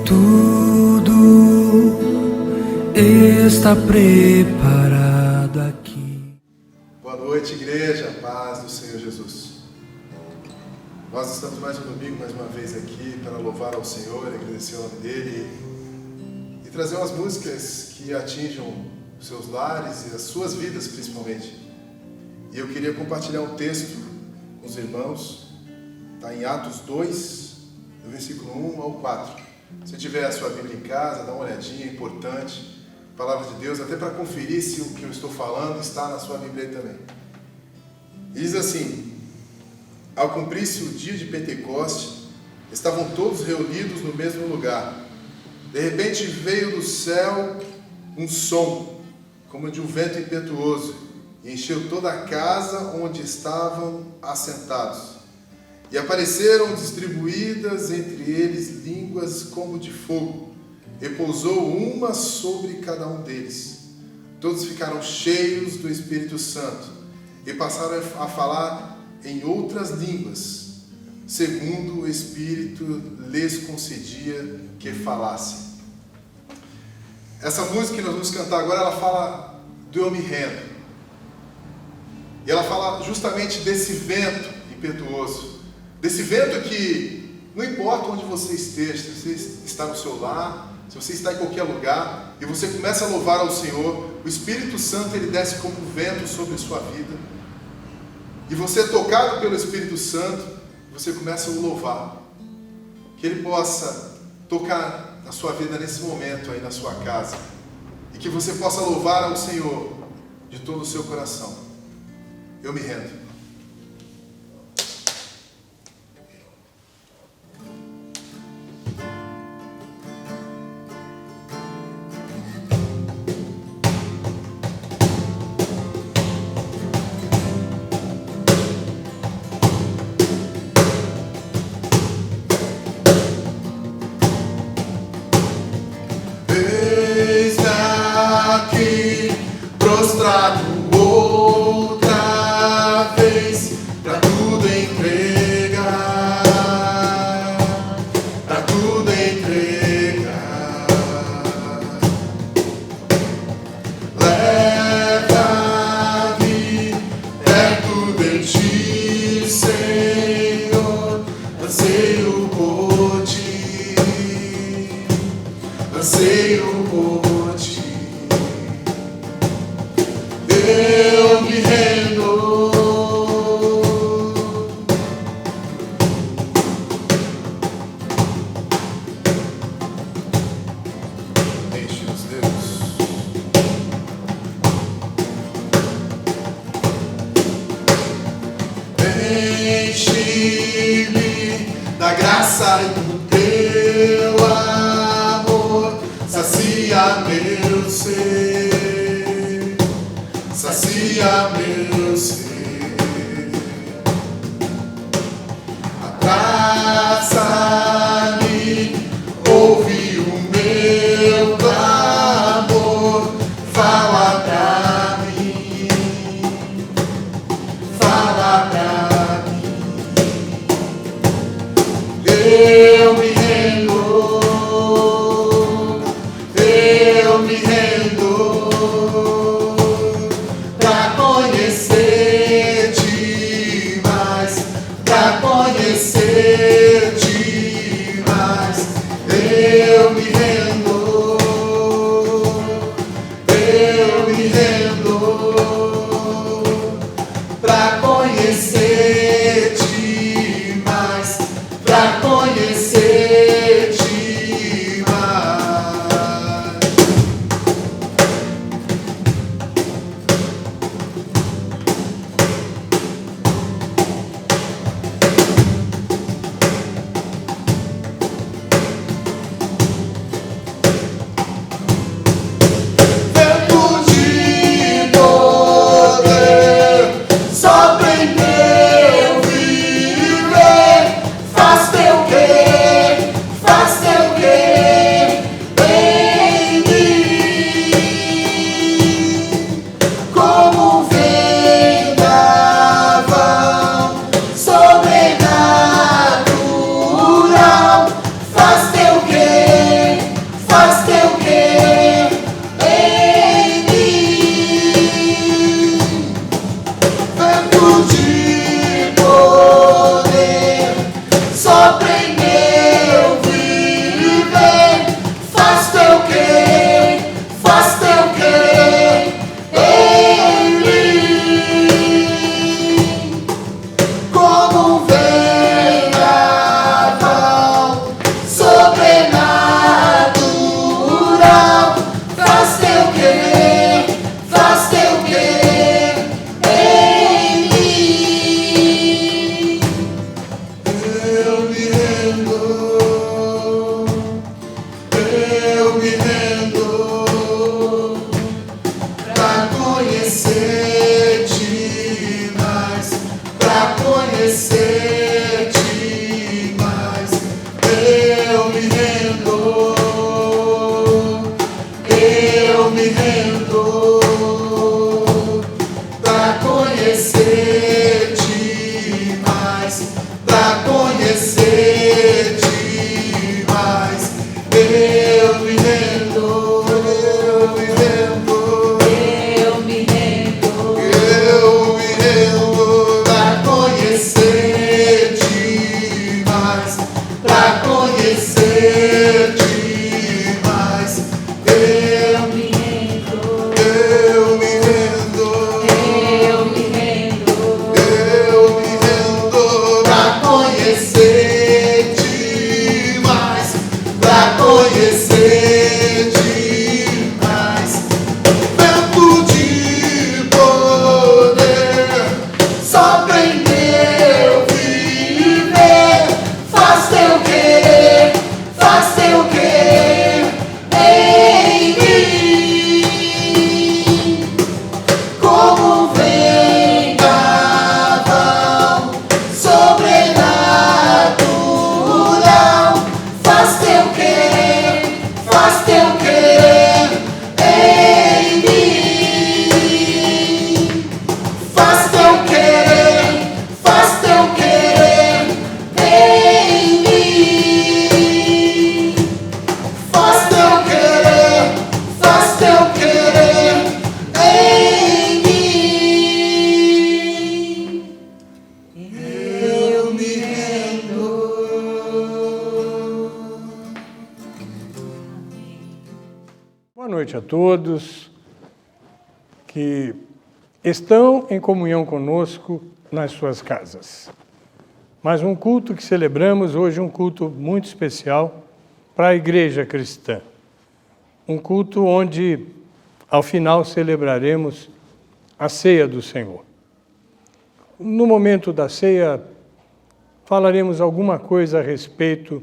Tudo está preparado aqui. Boa noite, igreja, paz do Senhor Jesus. Nós estamos mais um domingo, mais uma vez aqui para louvar ao Senhor, agradecer o nome dEle e trazer umas músicas que atinjam os seus lares e as suas vidas principalmente. E eu queria compartilhar um texto com os irmãos, está em Atos 2, do versículo 1 ao 4. Se tiver a sua Bíblia em casa, dá uma olhadinha, é importante. Palavra de Deus, até para conferir se o que eu estou falando está na sua Bíblia aí também. Diz assim: ao cumprir-se o dia de Pentecoste, estavam todos reunidos no mesmo lugar. De repente veio do céu um som, como de um vento impetuoso, e encheu toda a casa onde estavam assentados. E apareceram distribuídas entre eles línguas como de fogo, e pousou uma sobre cada um deles. Todos ficaram cheios do Espírito Santo, e passaram a falar em outras línguas, segundo o Espírito lhes concedia que falassem. Essa música que nós vamos cantar agora, ela fala do Eu Me Rendo. E ela fala justamente desse vento impetuoso, desse vento que não importa onde você esteja, se você está no seu lar, se você está em qualquer lugar, e você começa a louvar ao Senhor, o Espírito Santo ele desce como um vento sobre a sua vida, e você é tocado pelo Espírito Santo, você começa a o louvar, que Ele possa tocar na sua vida nesse momento aí na sua casa, e que você possa louvar ao Senhor de todo o seu coração. Eu me rendo. Aqui prostrado outra vez, pra tudo entregar, pra tudo entregar. Leva-me perto de ti, Senhor, anseio por ti, anseio por ti. Eu me rendo. Enche os dedos. Enche-me da graça e do teu amor, sacia meu ser, sacia meu ser. Abraça-me, ouve o meu clamor, fala pra mim, fala pra mim. Eu me rendo, eu me rendo, pra conhecer-te mais, pra conhecer-te mais. Eu me rendo, eu me rendo, pra conhecer-te mais, pra conhecer-te mais. pra conhecer-te mais, pra conhecer-te mais. Eu me rendo, pra conhecer-te mais, pra conhecer-te mais. Eu me rendo, pra conhecer-te mais, pra conhecer-te mais. Eu me rendo, pra conhecer-te mais, pra conhecer-te mais. Vento de poder, sopra em meu viver, faz teu querer em mim. Como um vendaval sobrenatural, faz teu querer em mim. Faz teu querer em mim. Faz teu querer em mim. Eu me rendo. Boa noite a todos que estão em comunhão conosco nas suas casas. Mais um culto que celebramos hoje, um culto muito especial para a igreja cristã. Um culto onde, ao final, celebraremos a ceia do Senhor. No momento da ceia, falaremos alguma coisa a respeito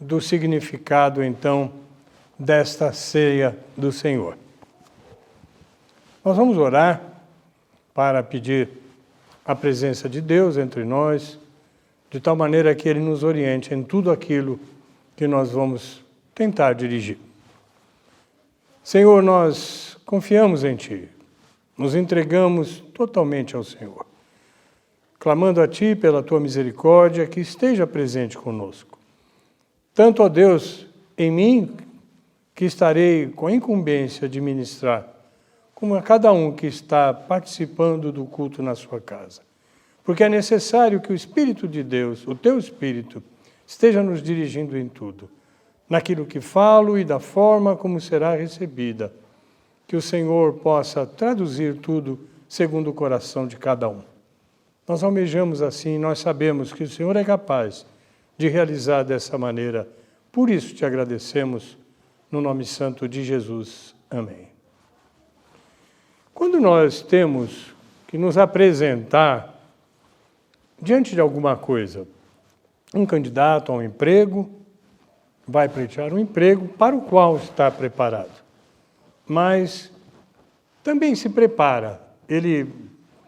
do significado, então, desta ceia do Senhor. Nós vamos orar para pedir a presença de Deus entre nós, de tal maneira que Ele nos oriente em tudo aquilo que nós vamos tentar dirigir. Senhor, nós confiamos em Ti, nos entregamos totalmente ao Senhor, clamando a Ti pela Tua misericórdia que esteja presente conosco. Tanto, ó Deus, em mim, que estarei com a incumbência de ministrar, como a cada um que está participando do culto na sua casa. Porque é necessário que o Espírito de Deus, o Teu Espírito, esteja nos dirigindo em tudo, naquilo que falo e da forma como será recebida, que o Senhor possa traduzir tudo segundo o coração de cada um. Nós almejamos assim, nós sabemos que o Senhor é capaz de realizar dessa maneira. Por isso te agradecemos, no nome santo de Jesus. Amém. Quando nós temos que nos apresentar diante de alguma coisa, um candidato a um emprego vai pleitear um emprego para o qual está preparado, mas também se prepara, ele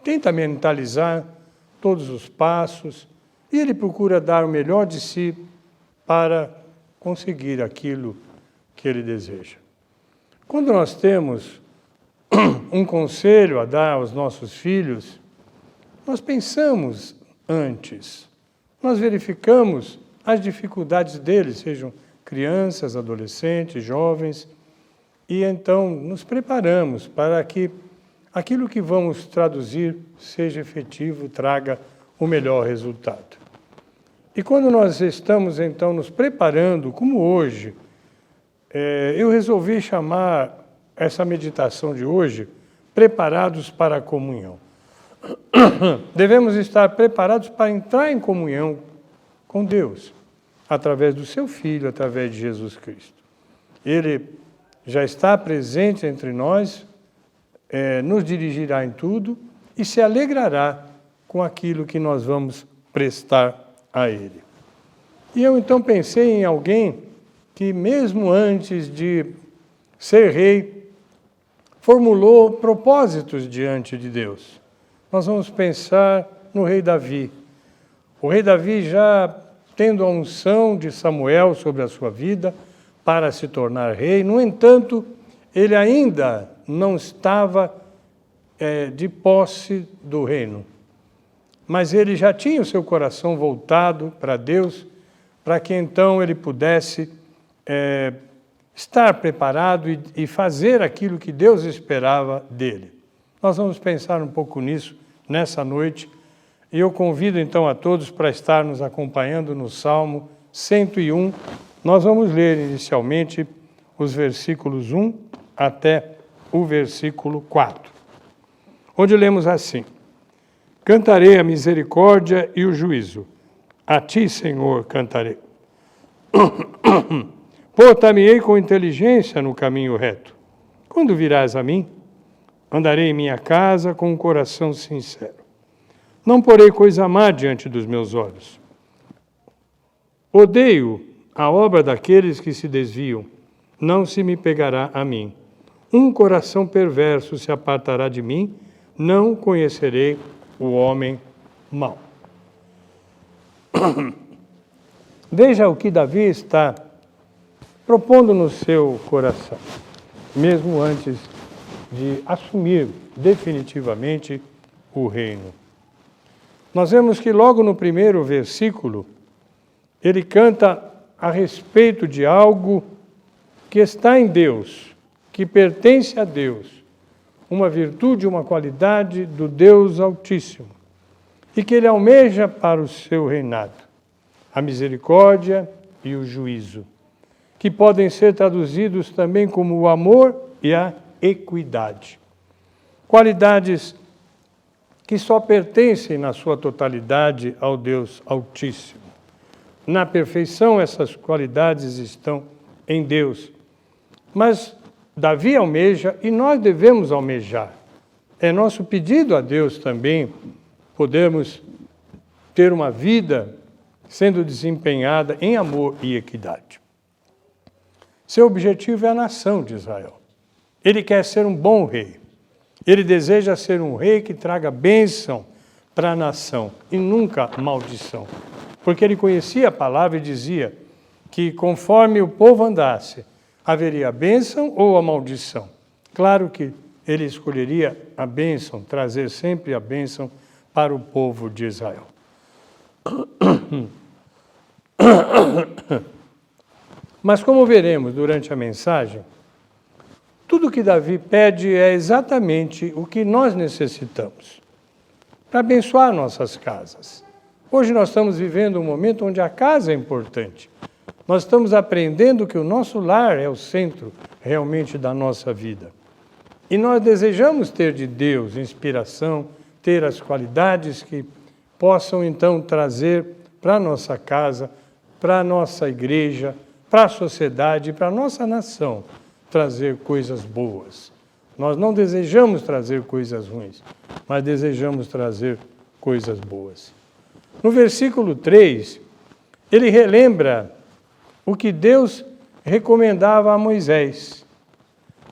tenta mentalizar todos os passos e ele procura dar o melhor de si para conseguir aquilo que ele deseja. Quando nós temos um conselho a dar aos nossos filhos, nós pensamos antes, nós verificamos as dificuldades deles, sejam crianças, adolescentes, jovens, e então nos preparamos para que aquilo que vamos traduzir seja efetivo, traga o melhor resultado. E quando nós estamos então nos preparando, como hoje, eu resolvi chamar essa meditação de hoje, preparados para a comunhão. Devemos estar preparados para entrar em comunhão com Deus, através do seu Filho, através de Jesus Cristo. Ele já está presente entre nós, nos dirigirá em tudo e se alegrará com aquilo que nós vamos prestar a Ele. E eu então pensei em alguém que, mesmo antes de ser rei, formulou propósitos diante de Deus. Nós vamos pensar no rei Davi. O rei Davi, já tendo a unção de Samuel sobre a sua vida para se tornar rei, no entanto, ele ainda não estava de posse do reino. Mas ele já tinha o seu coração voltado para Deus, para que então ele pudesse estar preparado e fazer aquilo que Deus esperava dele. Nós vamos pensar um pouco nisso nessa noite, e eu convido então a todos para estar nos acompanhando no Salmo 101. Nós vamos ler inicialmente os versículos 1 até o versículo 4, onde lemos assim: Cantarei a misericórdia e o juízo, a ti, Senhor, cantarei. Portar-me-ei com inteligência no caminho reto. Quando virás a mim, andarei em minha casa com um coração sincero. Não porei coisa má diante dos meus olhos. Odeio a obra daqueles que se desviam. Não se me pegará a mim. Um coração perverso se apartará de mim. Não conhecerei o homem mau. Veja o que Davi está propondo no seu coração, mesmo antes de assumir definitivamente o reino. Nós vemos que logo no primeiro versículo, ele canta a respeito de algo que está em Deus, que pertence a Deus, uma virtude, uma qualidade do Deus Altíssimo, e que ele almeja para o seu reinado, a misericórdia e o juízo, que podem ser traduzidos também como o amor e a equidade. Qualidades que só pertencem na sua totalidade ao Deus Altíssimo. Na perfeição, essas qualidades estão em Deus. Mas Davi almeja e nós devemos almejar. É nosso pedido a Deus também podermos ter uma vida sendo desempenhada em amor e equidade. Seu objetivo é a nação de Israel. Ele quer ser um bom rei. Ele deseja ser um rei que traga bênção para a nação e nunca maldição. Porque ele conhecia a palavra e dizia que conforme o povo andasse, haveria a bênção ou a maldição. Claro que ele escolheria a bênção, trazer sempre a bênção para o povo de Israel. Mas como veremos durante a mensagem, tudo que Davi pede é exatamente o que nós necessitamos para abençoar nossas casas. Hoje nós estamos vivendo um momento onde a casa é importante. Nós estamos aprendendo que o nosso lar é o centro realmente da nossa vida. E nós desejamos ter de Deus inspiração, ter as qualidades que possam então trazer para a nossa casa, para a nossa igreja, para a sociedade, para a nossa nação, trazer coisas boas. Nós não desejamos trazer coisas ruins, mas desejamos trazer coisas boas. No versículo 3, ele relembra o que Deus recomendava a Moisés,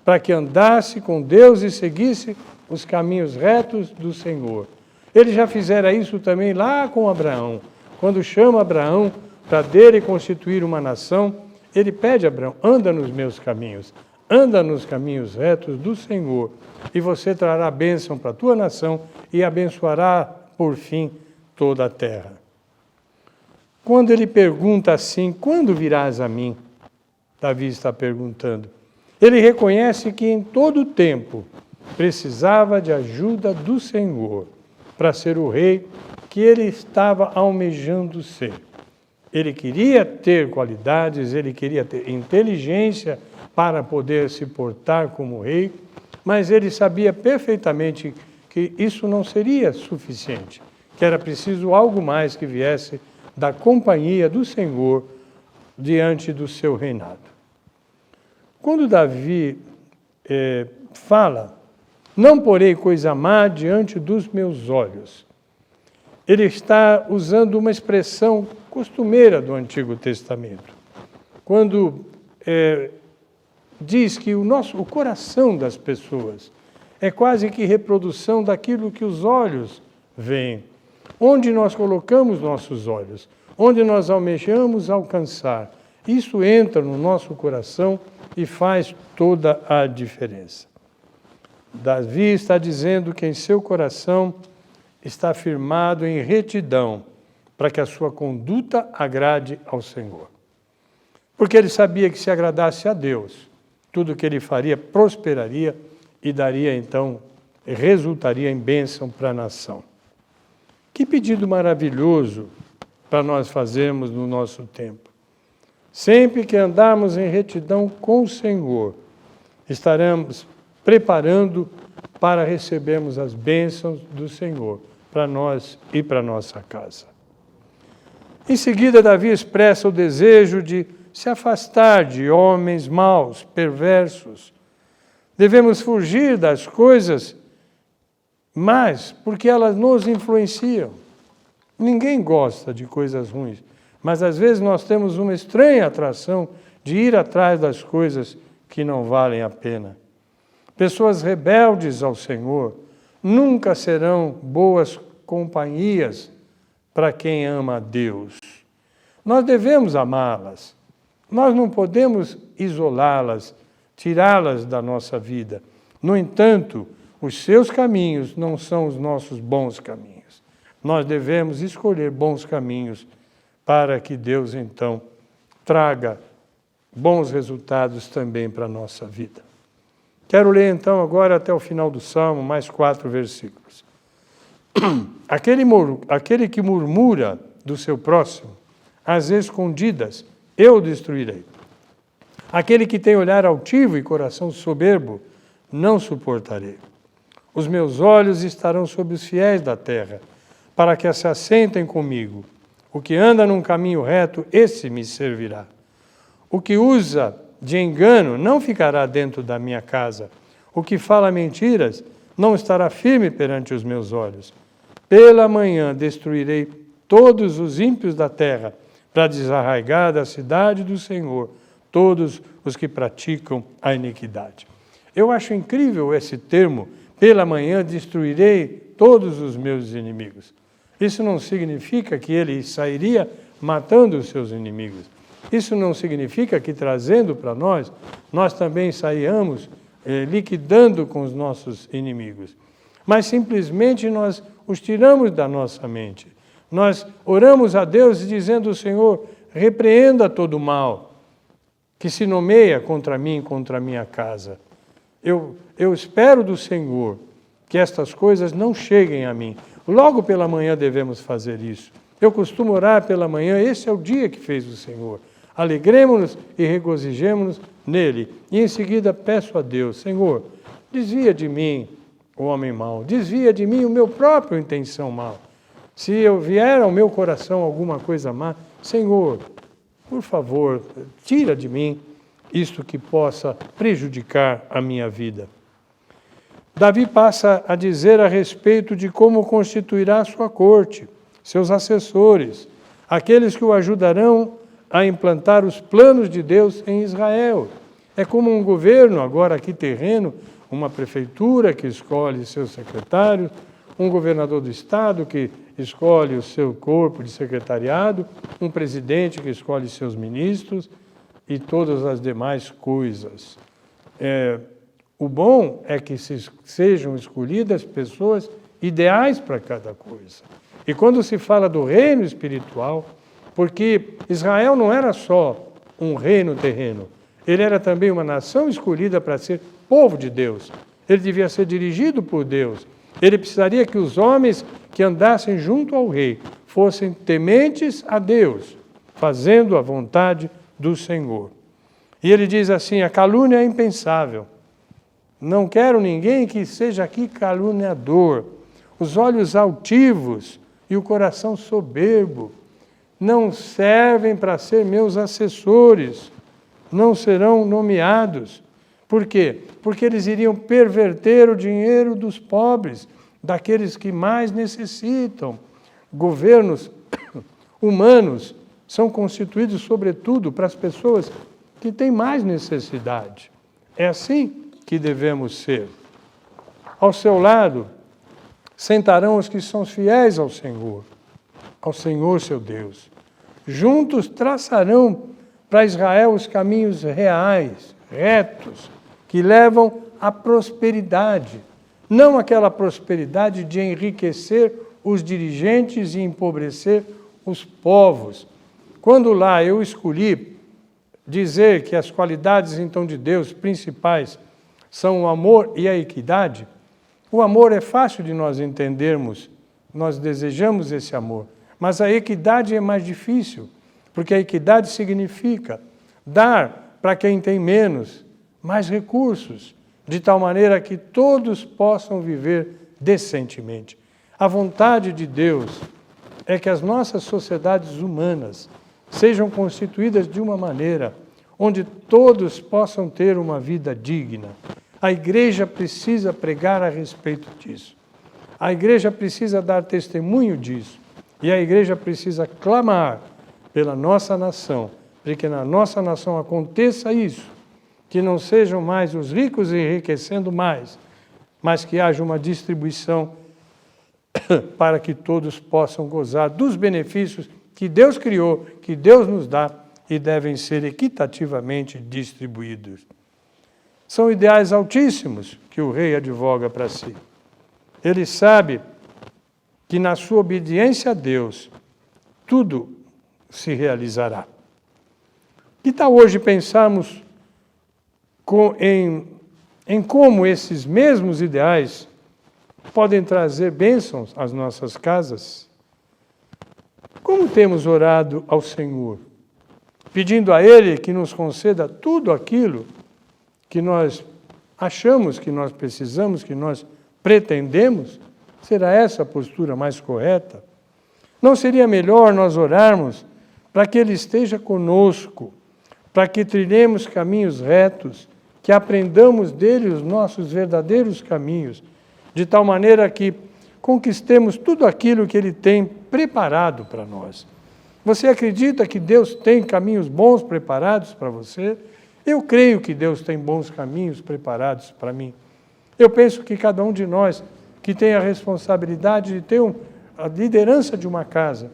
para que andasse com Deus e seguisse os caminhos retos do Senhor. Ele já fizera isso também lá com Abraão. Quando chama Abraão para dele constituir uma nação, ele pede a Abraão: anda nos meus caminhos, anda nos caminhos retos do Senhor, e você trará bênção para a tua nação e abençoará, por fim, toda a terra. Quando ele pergunta assim: quando virás a mim? Davi está perguntando. Ele reconhece que em todo o tempo precisava de ajuda do Senhor para ser o rei que ele estava almejando ser. Ele queria ter qualidades, ele queria ter inteligência para poder se portar como rei, mas ele sabia perfeitamente que isso não seria suficiente, que era preciso algo mais que viesse da companhia do Senhor diante do seu reinado. Quando Davi fala, não porei coisa má diante dos meus olhos, ele está usando uma expressão costumeira do Antigo Testamento, quando diz que o coração das pessoas é quase que reprodução daquilo que os olhos veem. Onde nós colocamos nossos olhos, onde nós almejamos alcançar, isso entra no nosso coração e faz toda a diferença. Davi está dizendo que em seu coração está firmado em retidão, para que a sua conduta agrade ao Senhor. Porque ele sabia que se agradasse a Deus, tudo que ele faria prosperaria e daria então, resultaria em bênção para a nação. Que pedido maravilhoso para nós fazermos no nosso tempo. Sempre que andarmos em retidão com o Senhor, estaremos preparando para recebermos as bênçãos do Senhor para nós e para nossa casa. Em seguida, Davi expressa o desejo de se afastar de homens maus, perversos. Devemos fugir das coisas más, porque elas nos influenciam. Ninguém gosta de coisas ruins, mas às vezes nós temos uma estranha atração de ir atrás das coisas que não valem a pena. Pessoas rebeldes ao Senhor nunca serão boas companhias para quem ama a Deus. Nós devemos amá-las. Nós não podemos isolá-las, tirá-las da nossa vida. No entanto, os seus caminhos não são os nossos bons caminhos. Nós devemos escolher bons caminhos para que Deus, então, traga bons resultados também para a nossa vida. Quero ler, então, agora até o final do Salmo, mais 4 versículos. Aquele que murmura do seu próximo, às escondidas, eu o destruirei. Aquele que tem olhar altivo e coração soberbo, não suportarei. Os meus olhos estarão sobre os fiéis da terra, para que se assentem comigo. O que anda num caminho reto, esse me servirá. O que usa de engano não ficará dentro da minha casa. O que fala mentiras não estará firme perante os meus olhos. Pela manhã destruirei todos os ímpios da terra, para desarraigar da cidade do Senhor todos os que praticam a iniquidade. Eu acho incrível esse termo, pela manhã destruirei todos os meus inimigos. Isso não significa que ele sairia matando os seus inimigos. Isso não significa que, trazendo para nós também saiamos liquidando com os nossos inimigos. Mas simplesmente nós os tiramos da nossa mente. Nós oramos a Deus dizendo: Senhor, repreenda todo o mal que se nomeia contra mim, contra a minha casa. Eu espero do Senhor que estas coisas não cheguem a mim. Logo pela manhã devemos fazer isso. Eu costumo orar pela manhã, esse é o dia que fez o Senhor. Alegremos-nos e regozijemos-nos nele. E em seguida peço a Deus: Senhor, desvia de mim o homem mau, desvia de mim o meu próprio intenção mal. Se eu vier ao meu coração alguma coisa má, Senhor, por favor, tira de mim isto que possa prejudicar a minha vida. Davi passa a dizer a respeito de como constituirá sua corte, seus assessores, aqueles que o ajudarão a implantar os planos de Deus em Israel. É como um governo, agora aqui terreno, uma prefeitura que escolhe seus secretários, um governador do estado que escolhe o seu corpo de secretariado, um presidente que escolhe seus ministros e todas as demais coisas. O bom é que sejam escolhidas pessoas ideais para cada coisa. E quando se fala do reino espiritual, porque Israel não era só um reino terreno, ele era também uma nação escolhida para ser povo de Deus. Ele devia ser dirigido por Deus. Ele precisaria que os homens que andassem junto ao rei fossem tementes a Deus, fazendo a vontade do Senhor. E ele diz assim: a calúnia é impensável. Não quero ninguém que seja aqui caluniador. Os olhos altivos e o coração soberbo não servem para ser meus assessores, não serão nomeados. Por quê? Porque eles iriam perverter o dinheiro dos pobres, daqueles que mais necessitam. Governos humanos são constituídos, sobretudo, para as pessoas que têm mais necessidade. É assim que devemos ser. Ao seu lado, sentarão os que são fiéis ao Senhor seu Deus. Juntos traçarão para Israel os caminhos reais, retos, que levam à prosperidade. Não aquela prosperidade de enriquecer os dirigentes e empobrecer os povos. Quando lá eu escolhi dizer que as qualidades, então, de Deus principais são o amor e a equidade, o amor é fácil de nós entendermos, nós desejamos esse amor, mas a equidade é mais difícil, porque a equidade significa dar para quem tem menos, mais recursos, de tal maneira que todos possam viver decentemente. A vontade de Deus é que as nossas sociedades humanas sejam constituídas de uma maneira onde todos possam ter uma vida digna. A igreja precisa pregar a respeito disso. A igreja precisa dar testemunho disso. E a igreja precisa clamar pela nossa nação, para que na nossa nação aconteça isso, que não sejam mais os ricos enriquecendo mais, mas que haja uma distribuição para que todos possam gozar dos benefícios que Deus criou, que Deus nos dá e devem ser equitativamente distribuídos. São ideais altíssimos que o rei advoga para si. Ele sabe que na sua obediência a Deus, tudo se realizará. Que tal hoje pensarmos em como esses mesmos ideais podem trazer bênçãos às nossas casas? Como temos orado ao Senhor, pedindo a Ele que nos conceda tudo aquilo que nós achamos que nós precisamos, que nós pretendemos? Será essa a postura mais correta? Não seria melhor nós orarmos para que Ele esteja conosco, para que trilhemos caminhos retos, que aprendamos dele os nossos verdadeiros caminhos, de tal maneira que conquistemos tudo aquilo que Ele tem preparado para nós. Você acredita que Deus tem caminhos bons preparados para você? Eu creio que Deus tem bons caminhos preparados para mim. Eu penso que cada um de nós que tem a responsabilidade de ter a liderança de uma casa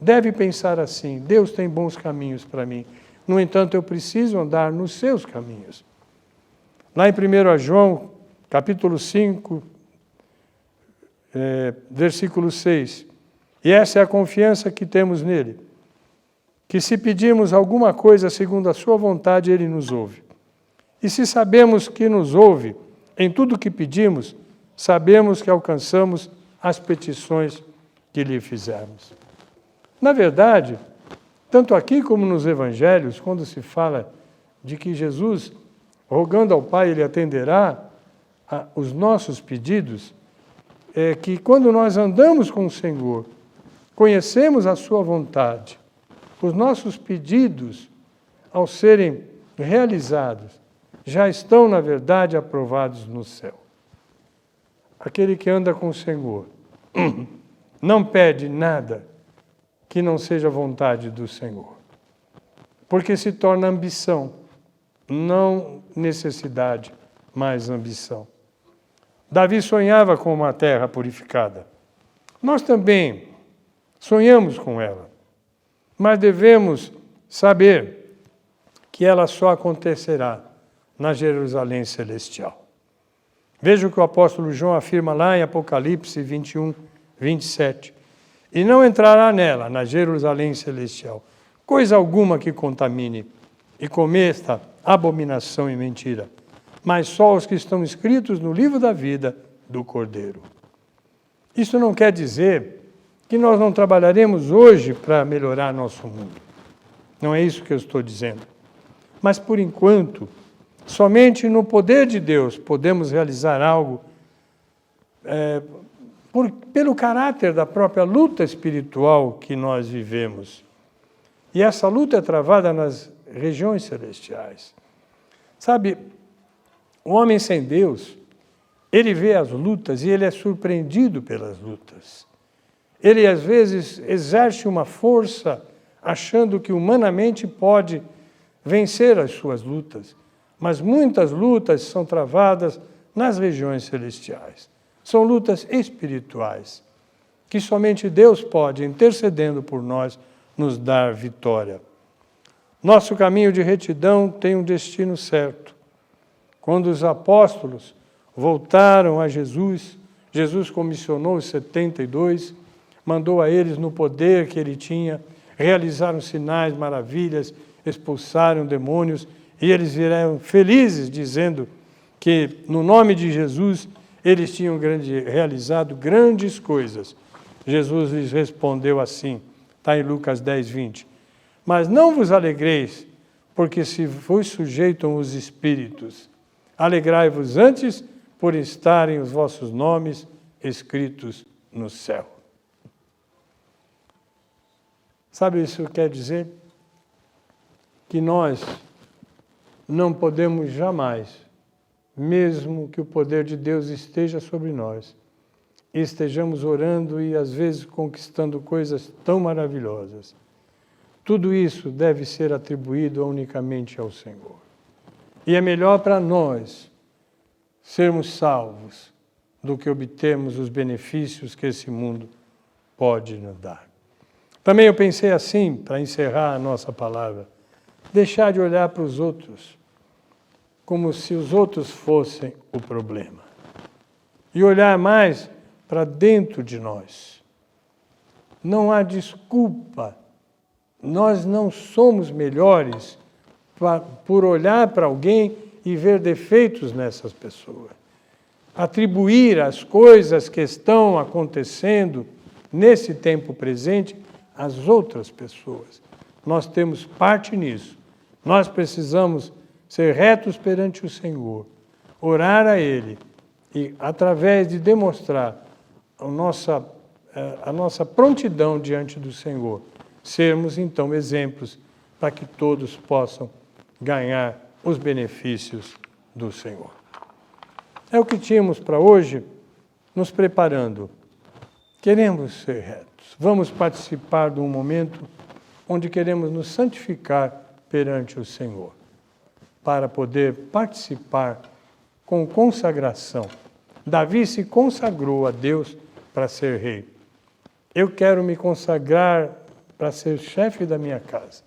deve pensar assim: Deus tem bons caminhos para mim. No entanto, eu preciso andar nos seus caminhos. Lá em 1 João, capítulo 5, versículo 6. E essa é a confiança que temos nele, que se pedirmos alguma coisa segundo a sua vontade, ele nos ouve. E se sabemos que nos ouve em tudo o que pedimos, sabemos que alcançamos as petições que lhe fizermos. Na verdade, tanto aqui como nos evangelhos, quando se fala de que Jesus, rogando ao Pai, Ele atenderá os nossos pedidos, é que quando nós andamos com o Senhor, conhecemos a sua vontade, os nossos pedidos, ao serem realizados, já estão, na verdade, aprovados no céu. Aquele que anda com o Senhor não pede nada que não seja vontade do Senhor, porque se torna ambição, não necessidade, mas ambição. Davi sonhava com uma terra purificada. Nós também sonhamos com ela, mas devemos saber que ela só acontecerá na Jerusalém celestial. Veja o que o apóstolo João afirma lá em Apocalipse 21, 27. E não entrará nela, na Jerusalém celestial, coisa alguma que contamine e cometa abominação e mentira, mas só os que estão escritos no livro da vida do Cordeiro. Isso não quer dizer que nós não trabalharemos hoje para melhorar nosso mundo. Não é isso que eu estou dizendo. Mas, por enquanto, somente no poder de Deus podemos realizar algo pelo caráter da própria luta espiritual que nós vivemos. E essa luta é travada nas regiões celestiais. Sabe, o homem sem Deus, ele vê as lutas e ele é surpreendido pelas lutas. Ele, às vezes, exerce uma força achando que humanamente pode vencer as suas lutas. Mas muitas lutas são travadas nas regiões celestiais. São lutas espirituais, que somente Deus pode, intercedendo por nós, nos dar vitória. Nosso caminho de retidão tem um destino certo. Quando os apóstolos voltaram a Jesus, Jesus comissionou os 72, mandou a eles, no poder que ele tinha, realizaram sinais, maravilhas, expulsaram demônios, e eles vieram felizes, dizendo que, no nome de Jesus, eles tinham realizado grandes coisas. Jesus lhes respondeu assim, está em Lucas 10, 20. Mas não vos alegreis, porque se vos sujeitam os espíritos. Alegrai-vos antes por estarem os vossos nomes escritos no céu. Sabe isso quer dizer? Que nós não podemos jamais, mesmo que o poder de Deus esteja sobre nós, e estejamos orando e às vezes conquistando coisas tão maravilhosas, tudo isso deve ser atribuído unicamente ao Senhor. E é melhor para nós sermos salvos do que obtermos os benefícios que esse mundo pode nos dar. Também eu pensei assim, para encerrar a nossa palavra, deixar de olhar para os outros como se os outros fossem o problema. E olhar mais para dentro de nós. Não há desculpa. Nós não somos melhores por olhar para alguém e ver defeitos nessas pessoas. Atribuir as coisas que estão acontecendo nesse tempo presente às outras pessoas. Nós temos parte nisso. Nós precisamos ser retos perante o Senhor, orar a Ele e, através de demonstrar a nossa prontidão diante do Senhor, sermos, então, exemplos para que todos possam ganhar os benefícios do Senhor. É o que tínhamos para hoje, nos preparando. Queremos ser retos. Vamos participar de um momento onde queremos nos santificar perante o Senhor, para poder participar com consagração. Davi se consagrou a Deus para ser rei. Eu quero me consagrar para ser chefe da minha casa.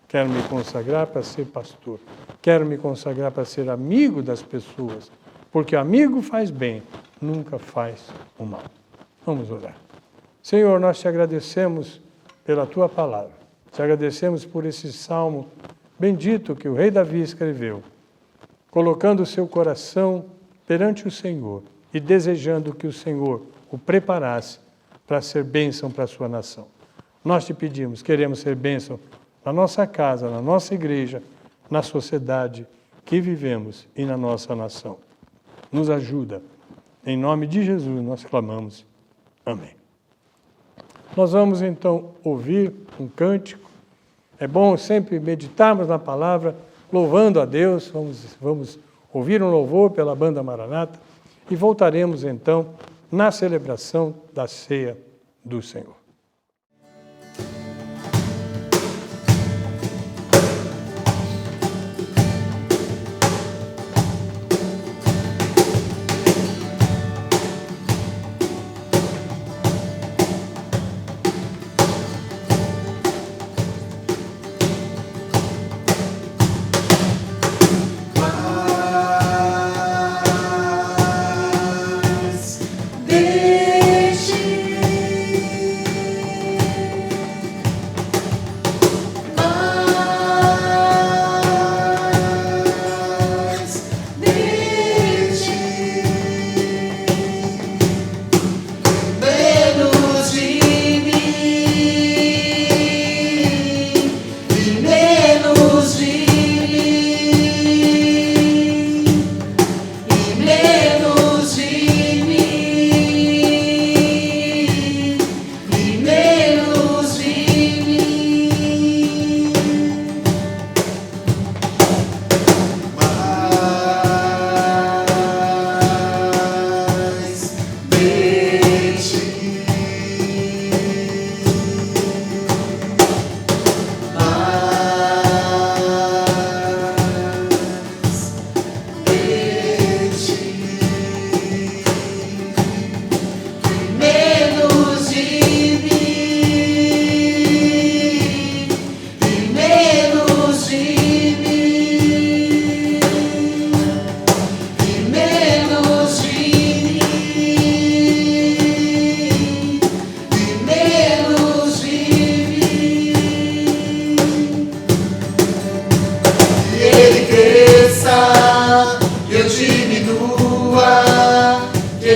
Quero me consagrar para ser pastor. Quero me consagrar para ser amigo das pessoas, porque amigo faz bem, nunca faz o mal. Vamos orar. Senhor, nós te agradecemos pela tua palavra. Te agradecemos por esse salmo bendito que o rei Davi escreveu, colocando o seu coração perante o Senhor e desejando que o Senhor o preparasse para ser bênção para a sua nação. Nós te pedimos, queremos ser bênção na nossa casa, na nossa igreja, na sociedade que vivemos e na nossa nação. Nos ajuda. Em nome de Jesus nós clamamos. Amém. Nós vamos então ouvir um cântico. É bom sempre meditarmos na palavra, louvando a Deus. Vamos ouvir um louvor pela banda Maranata e voltaremos então na celebração da ceia do Senhor. Deixe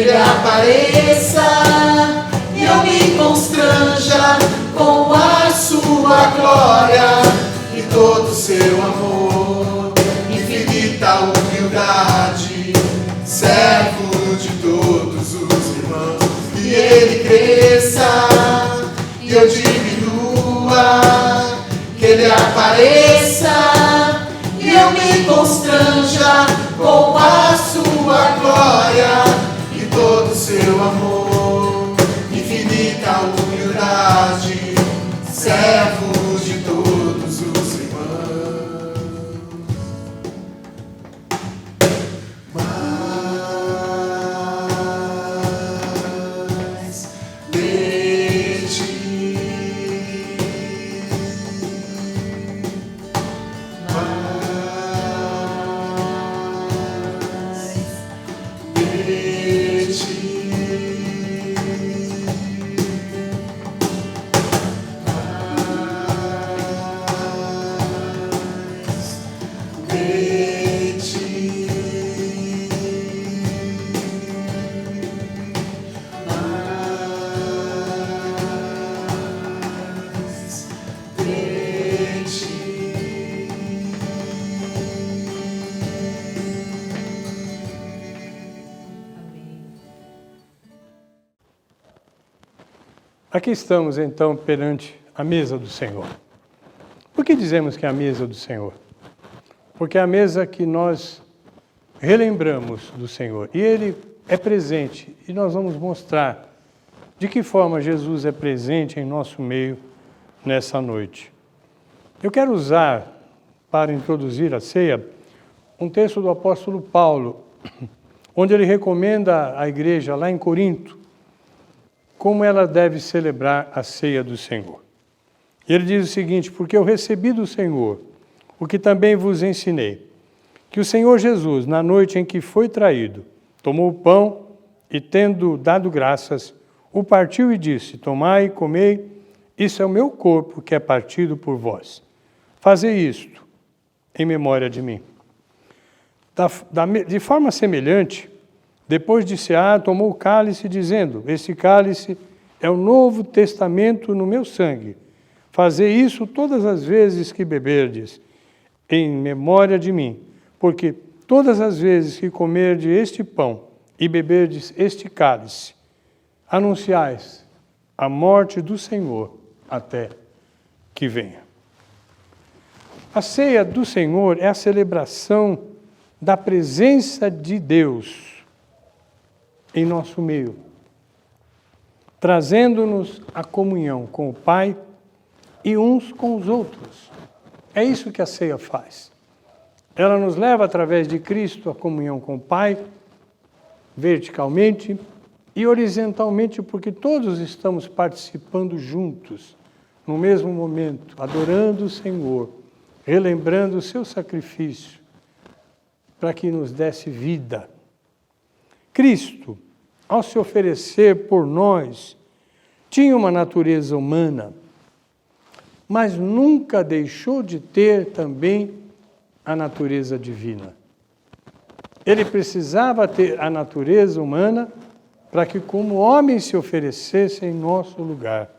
Ele apareça e eu me constranja com a sua glória e todo o seu amor, infinita humildade, servo de todos os irmãos. Que Ele cresça e eu diminua, que Ele apareça e eu me constranja com a sua glória e todo o seu amor, infinita humildade, servos de todos os irmãos. Mas de ti, Aqui estamos, então, perante a mesa do Senhor. Por que dizemos que é a mesa do Senhor? Porque é a mesa que nós relembramos do Senhor. E Ele é presente. E nós vamos mostrar de que forma Jesus é presente em nosso meio nessa noite. Eu quero usar, para introduzir a ceia, um texto do apóstolo Paulo, onde ele recomenda à igreja lá em Corinto como ela deve celebrar a ceia do Senhor. E ele diz o seguinte: porque eu recebi do Senhor o que também vos ensinei, que o Senhor Jesus, na noite em que foi traído, tomou o pão e, tendo dado graças, o partiu e disse: tomai e comei, isso é o meu corpo que é partido por vós. Fazei isto em memória de mim. De forma semelhante, depois de cear, tomou o cálice, dizendo: este cálice é o novo testamento no meu sangue. Fazei isso todas as vezes que beberdes, em memória de mim. Porque todas as vezes que comerdes este pão e beberdes este cálice, anunciais a morte do Senhor até que venha. A ceia do Senhor é a celebração da presença de Deus em nosso meio, trazendo-nos a comunhão com o Pai e uns com os outros. É isso que a ceia faz. Ela nos leva, através de Cristo, à comunhão com o Pai, verticalmente e horizontalmente, porque todos estamos participando juntos, no mesmo momento, adorando o Senhor, relembrando o seu sacrifício, para que nos desse vida. Cristo, ao se oferecer por nós, tinha uma natureza humana, mas nunca deixou de ter também a natureza divina. Ele precisava ter a natureza humana para que, como homem, se oferecesse em nosso lugar,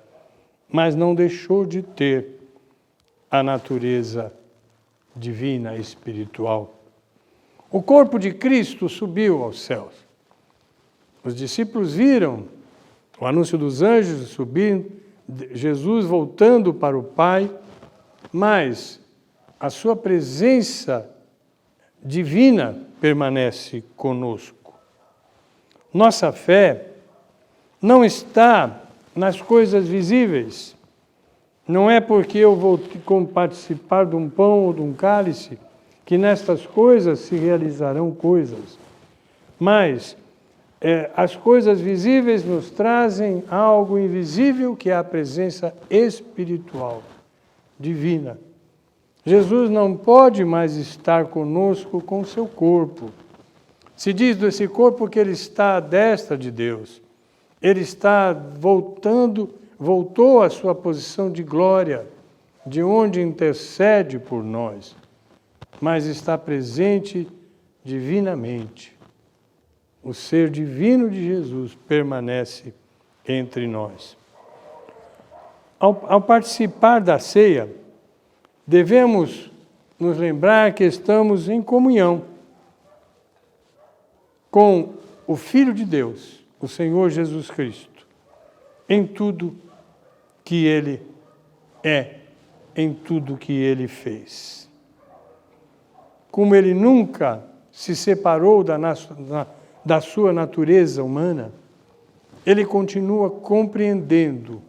mas não deixou de ter a natureza divina, espiritual. O corpo de Cristo subiu aos céus. Os discípulos viram o anúncio dos anjos subindo, Jesus voltando para o Pai, mas a sua presença divina permanece conosco. Nossa fé não está nas coisas visíveis. Não é porque eu vou participar de um pão ou de um cálice que nestas coisas se realizarão coisas. Mas as coisas visíveis nos trazem algo invisível, que é a presença espiritual, divina. Jesus não pode mais estar conosco com o seu corpo. Se diz desse corpo que ele está à destra de Deus. Ele está voltou à sua posição de glória, de onde intercede por nós, mas está presente divinamente o ser divino de Jesus permanece entre nós. Ao participar da ceia, devemos nos lembrar que estamos em comunhão com o Filho de Deus, o Senhor Jesus Cristo, em tudo que Ele é, em tudo que Ele fez. Como Ele nunca se separou da sua natureza humana, Ele continua compreendendo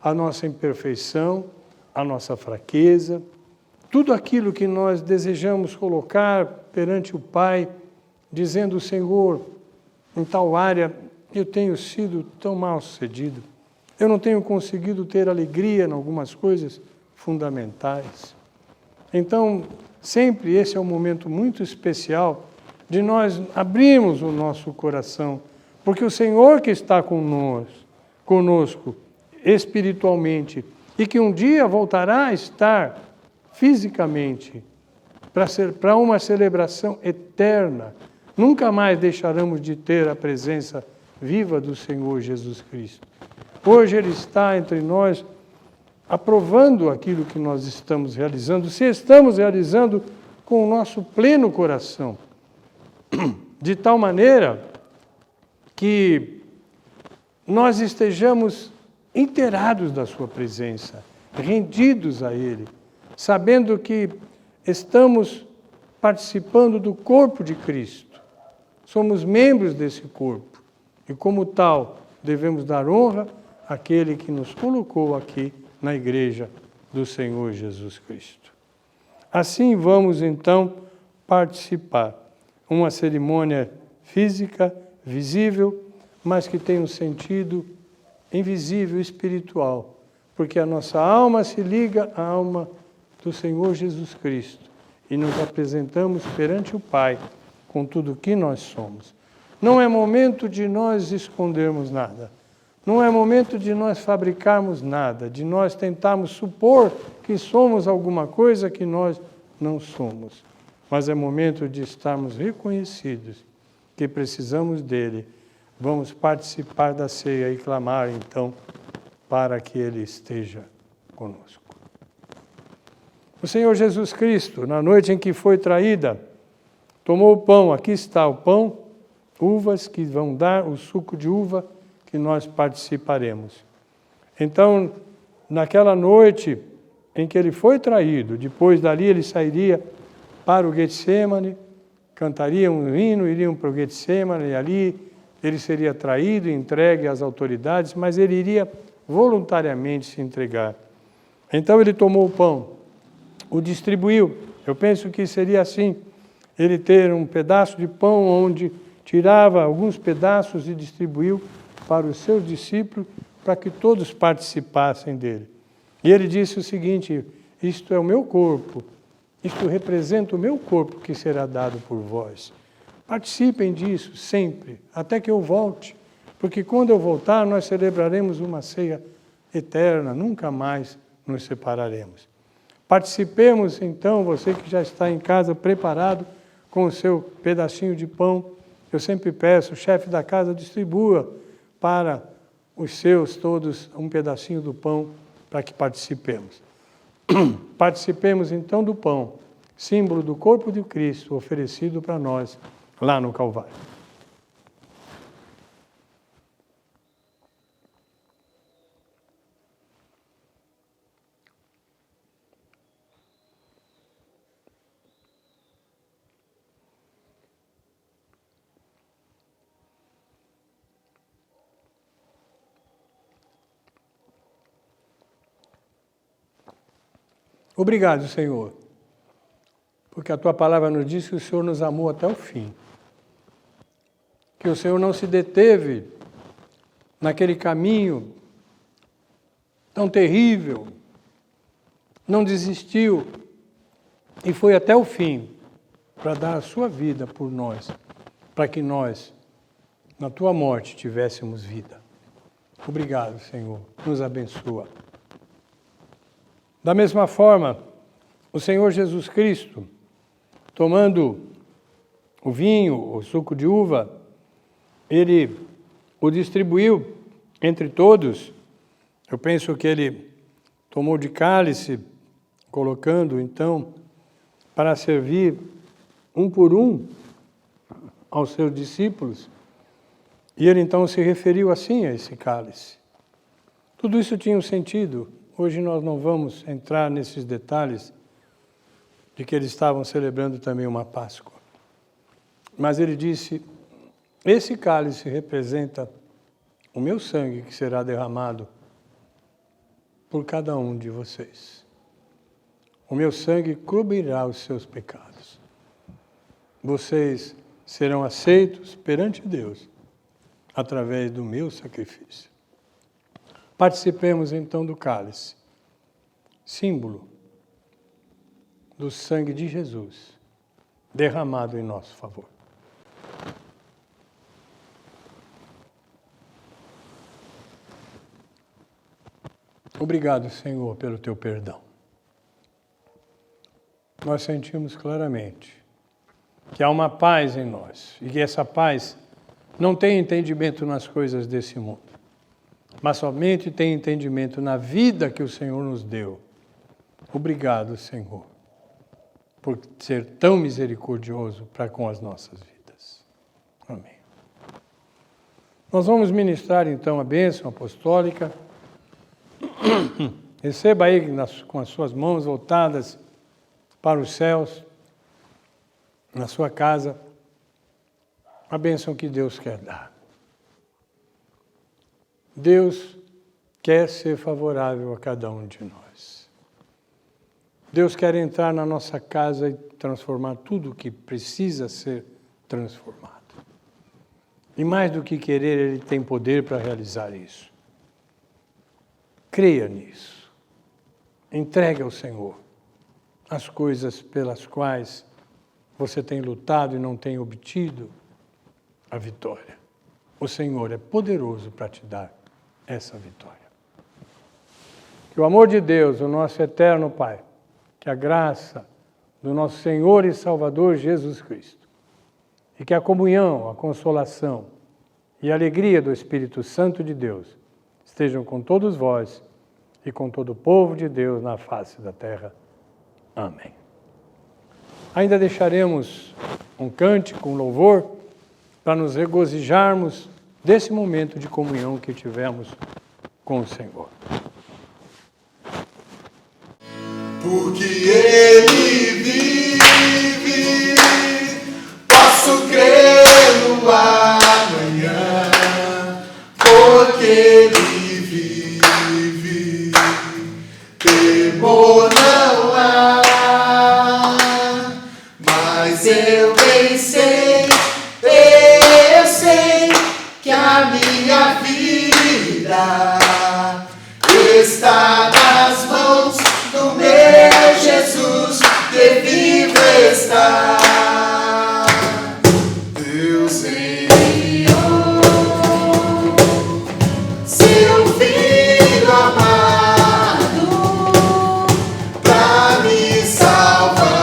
a nossa imperfeição, a nossa fraqueza, tudo aquilo que nós desejamos colocar perante o Pai, dizendo: Senhor, em tal área eu tenho sido tão mal sucedido, eu não tenho conseguido ter alegria em algumas coisas fundamentais. Então, sempre esse é um momento muito especial de nós abrirmos o nosso coração, porque o Senhor que está conosco espiritualmente, e que um dia voltará a estar fisicamente para uma celebração eterna, nunca mais deixaremos de ter a presença viva do Senhor Jesus Cristo. Hoje Ele está entre nós, aprovando aquilo que nós estamos realizando, se estamos realizando com o nosso pleno coração, de tal maneira que nós estejamos inteirados da sua presença, rendidos a Ele, sabendo que estamos participando do corpo de Cristo. Somos membros desse corpo e, como tal, devemos dar honra àquele que nos colocou aqui na igreja do Senhor Jesus Cristo. Assim vamos, então, participar. Uma cerimônia física, visível, mas que tem um sentido invisível, espiritual, porque a nossa alma se liga à alma do Senhor Jesus Cristo e nos apresentamos perante o Pai com tudo o que nós somos. Não é momento de nós escondermos nada, não é momento de nós fabricarmos nada, de nós tentarmos supor que somos alguma coisa que nós não somos, mas é momento de estarmos reconhecidos que precisamos dele. Vamos participar da ceia e clamar, então, para que Ele esteja conosco. O Senhor Jesus Cristo, na noite em que foi traída, tomou o pão, aqui está o pão, uvas que vão dar o suco de uva que nós participaremos. Então, naquela noite em que Ele foi traído, depois dali Ele sairia para o Getsemane, cantariam um hino, iriam para o Getsemane, e ali Ele seria traído e entregue às autoridades, mas Ele iria voluntariamente se entregar. Então Ele tomou o pão, o distribuiu. Eu penso que seria assim, Ele ter um pedaço de pão onde tirava alguns pedaços e distribuiu para os seus discípulos, para que todos participassem dele. E Ele disse o seguinte: isto é o meu corpo, isto representa o meu corpo que será dado por vós. Participem disso sempre, até que eu volte, porque quando eu voltar nós celebraremos uma ceia eterna, nunca mais nos separaremos. Participemos então, você que já está em casa preparado com o seu pedacinho de pão. Eu sempre peço, o chefe da casa distribua para os seus todos um pedacinho do pão para que participemos. Participemos então do pão, símbolo do corpo de Cristo oferecido para nós lá no Calvário. Obrigado, Senhor, porque a Tua palavra nos diz que o Senhor nos amou até o fim, que o Senhor não se deteve naquele caminho tão terrível, não desistiu e foi até o fim para dar a sua vida por nós, para que nós, na Tua morte, tivéssemos vida. Obrigado, Senhor, nos abençoa. Da mesma forma, o Senhor Jesus Cristo, tomando o vinho, o suco de uva, ele o distribuiu entre todos. Eu penso que ele tomou de cálice, colocando então para servir um por um aos seus discípulos. E ele então se referiu assim a esse cálice. Tudo isso tinha um sentido. Hoje nós não vamos entrar nesses detalhes de que eles estavam celebrando também uma Páscoa. Mas ele disse: esse cálice representa o meu sangue que será derramado por cada um de vocês. O meu sangue cobrirá os seus pecados. Vocês serão aceitos perante Deus através do meu sacrifício. Participemos então do cálice, símbolo do sangue de Jesus derramado em nosso favor. Obrigado, Senhor, pelo teu perdão. Nós sentimos claramente que há uma paz em nós e que essa paz não tem entendimento nas coisas desse mundo, mas somente tem entendimento na vida que o Senhor nos deu. Obrigado, Senhor, por ser tão misericordioso para com as nossas vidas. Amém. Nós vamos ministrar então a bênção apostólica. Receba aí com as suas mãos voltadas para os céus, na sua casa, a bênção que Deus quer dar. Deus quer ser favorável a cada um de nós. Deus quer entrar na nossa casa e transformar tudo o que precisa ser transformado. E mais do que querer, Ele tem poder para realizar isso. Creia nisso. Entregue ao Senhor as coisas pelas quais você tem lutado e não tem obtido a vitória. O Senhor é poderoso para te dar essa vitória. Que o amor de Deus, o nosso eterno Pai, que a graça do nosso Senhor e Salvador Jesus Cristo, e que a comunhão, a consolação e a alegria do Espírito Santo de Deus estejam com todos vós e com todo o povo de Deus na face da terra. Amém. Ainda deixaremos um cântico, um louvor, para nos regozijarmos desse momento de comunhão que tivemos com o Senhor. Porque Ele vive, posso crer no amanhã, porque Ele vive, temor não há, mas eu bem sei, eu sei que a minha vida está nas mãos do meu Jesus, que vivo está. Deus enviou seu Filho amado pra me salvar.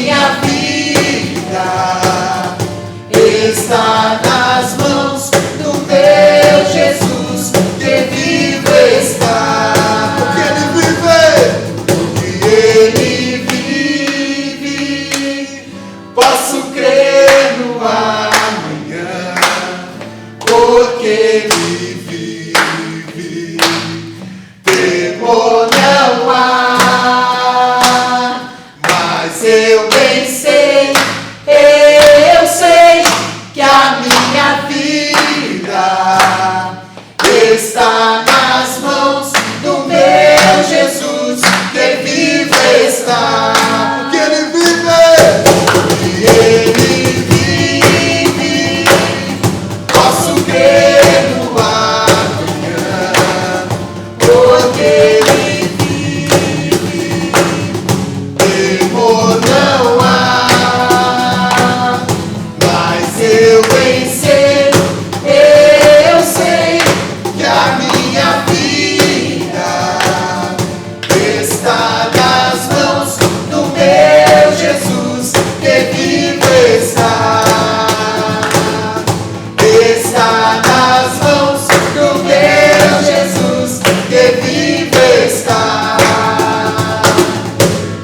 minha vida está nas mãos do meu Jesus, que vivo está. Porque ele vive, posso crer no amanhã, porque ele vive, temor não há, mas eu bem sei, eu sei que a minha vida está nas mãos do meu Jesus, que vivo está. Porque ele vive, posso crer no amanhã, porque ele vive, temor não há, mas eu bem sei, eu sei que a minha vida está nas mãos do meu Jesus, que vivo está. Está nas mãos do meu Jesus, que vivo está.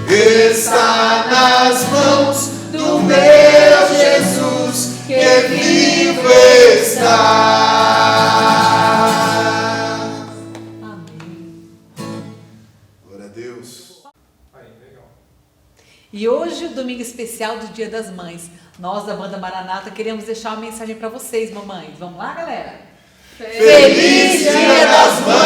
Está nas mãos do meu Jesus, que vivo está. Glória a Deus. E hoje, domingo especial do Dia das Mães, nós da Banda Maranata queremos deixar uma mensagem para vocês, mamães. Vamos lá, galera? Feliz Dia das Mães!